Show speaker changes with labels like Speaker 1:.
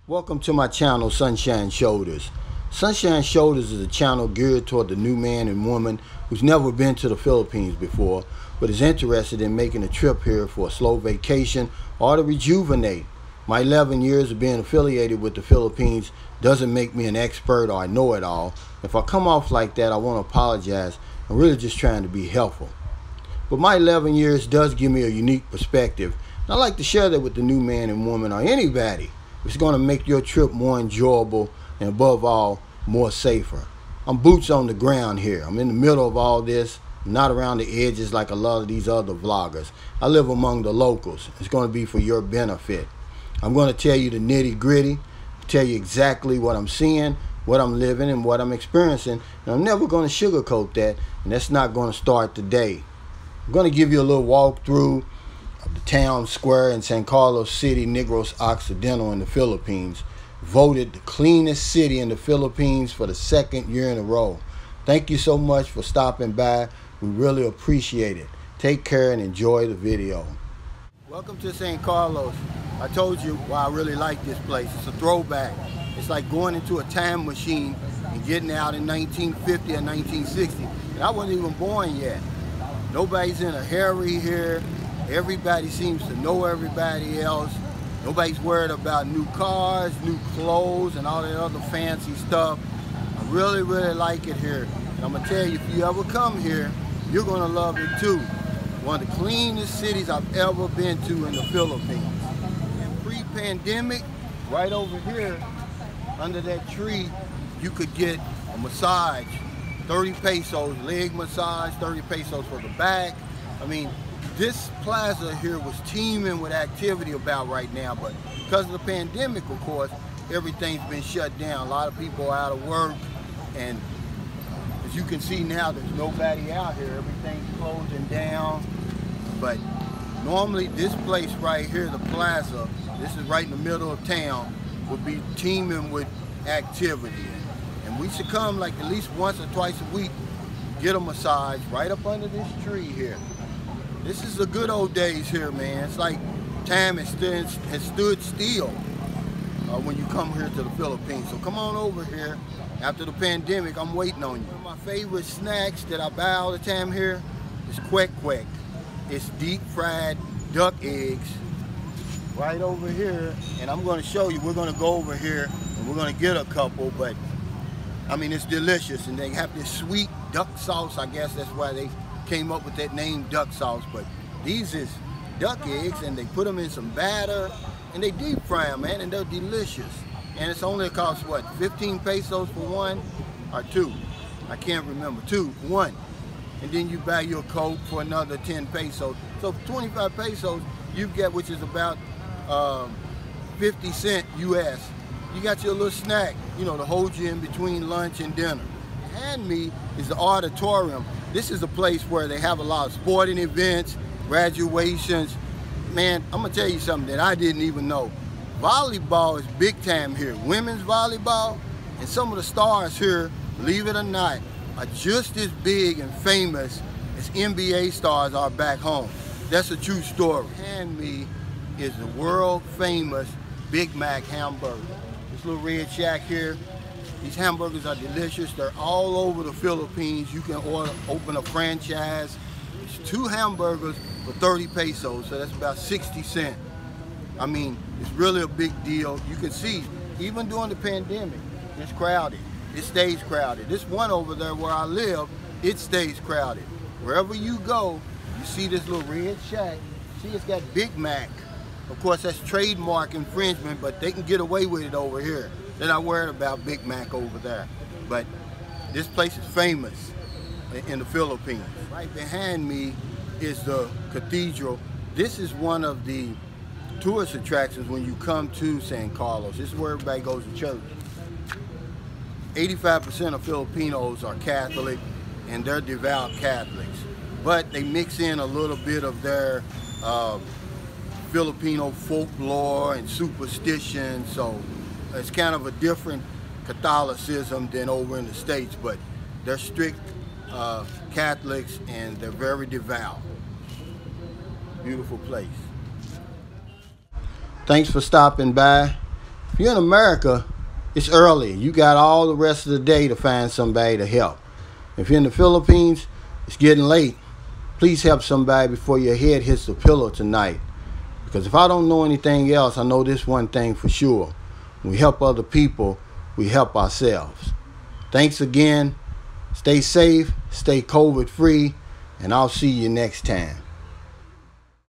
Speaker 1: Welcome to my channel, Sunshine Shoulders. Sunshine Shoulders is a channel geared toward the new man and woman who's never been to the Philippines before, but is interested in making a trip here for a slow vacation or to rejuvenate. My 11 years of being affiliated with the Philippines doesn't make me an expert or a know-it-all. If I come off like that, I want to apologize. I'm really just trying to be helpful. But my 11 years does give me a unique perspective, and I like to share that with the new man and woman or anybody. It's going to make your trip more enjoyable and, above all, more safer. I'm boots on the ground here. I'm in the middle of all this. I'm not around the edges like a lot of these other vloggers. I live among the locals. It's going to be for your benefit. I'm going to tell you the nitty-gritty, tell you exactly what I'm seeing, what I'm living, and what I'm experiencing. And I'm never going to sugarcoat that, and that's not going to start today. I'm going to give you a little walkthrough of the town square in San Carlos City, Negros Occidental in the Philippines, voted the cleanest city in the Philippines for the second year in a row. Thank you so much for stopping by. We really appreciate it. Take care and enjoy the video. Welcome to San Carlos. I told you why I really like this place. It's a throwback. It's like going into a time machine and getting out in 1950 or 1960. And I wasn't even born yet. Nobody's in a hurry here. Everybody seems to know everybody else. Nobody's worried about new cars, new clothes, and all that other fancy stuff. I really like it here. And I'm going to tell you, if you ever come here, you're going to love it too. One of the cleanest cities I've ever been to in the Philippines. And pre-pandemic, right over here, under that tree, you could get a massage. 30 pesos, leg massage, 30 pesos for the back. I mean, this plaza here was teeming with activity about right now, but because of the pandemic, of course, everything's been shut down. A lot of people are out of work, and as you can see now, there's nobody out here. Everything's closing down. But normally this place right here, the plaza, this is right in the middle of town, would be teeming with activity. And we should come like at least once or twice a week, get a massage right up under this tree here. This is the good old days here, man. It's like time has stood still when you come here to the Philippines. So come on over here. After the pandemic, I'm waiting on you. One of my favorite snacks that I buy all the time here is kwek kwek. It's deep fried duck eggs right over here. And I'm going to show you. We're going to go over here and we're going to get a couple, but I mean, it's delicious. And they have this sweet duck sauce. I guess that's why they came up with that name, duck sauce. But these is duck eggs, and they put them in some batter and they deep fry them, man, and they're delicious. And it's only cost what, 15 pesos for one or two? I can't remember. One. And then you buy your Coke for another 10 pesos. So for 25 pesos you get, which is about 50 cents US, you got your little snack, you know, to hold you in between lunch and dinner. Behind me is the auditorium. This is a place where they have a lot of sporting events, graduations. Man, I'm gonna tell you something that I didn't even know. Volleyball is big time here. Women's volleyball, and some of the stars here, believe it or not, are just as big and famous as NBA stars are back home. That's a true story. Behind me is the world famous Big Mac hamburger. This little red shack here. These hamburgers are delicious. They're all over the Philippines. You can open a franchise. It's 2 hamburgers for 30 pesos, so that's about 60 cents. I mean, it's really a big deal. You can see, even during the pandemic, it's crowded. It stays crowded. This one over there where I live, it stays crowded. Wherever you go, you see this little red shack. See, it's got Big Mac. Of course, that's trademark infringement, but they can get away with it over here. They're not worried about Big Mac over there. But this place is famous in the Philippines. Right behind me is the cathedral. This is one of the tourist attractions when you come to San Carlos. This is where everybody goes to church. 85% of Filipinos are Catholic, and they're devout Catholics. But they mix in a little bit of their Filipino folklore and superstition, so it's kind of a different Catholicism than over in the States, but they're strict Catholics and they're very devout. Beautiful place. Thanks for stopping by. If you're in America, it's early. You got all the rest of the day to find somebody to help. If you're in the Philippines, it's getting late. Please help somebody before your head hits the pillow tonight. Because if I don't know anything else, I know this one thing for sure. When we help other people, we help ourselves. Thanks again. Stay safe, stay COVID free, and I'll see you next time.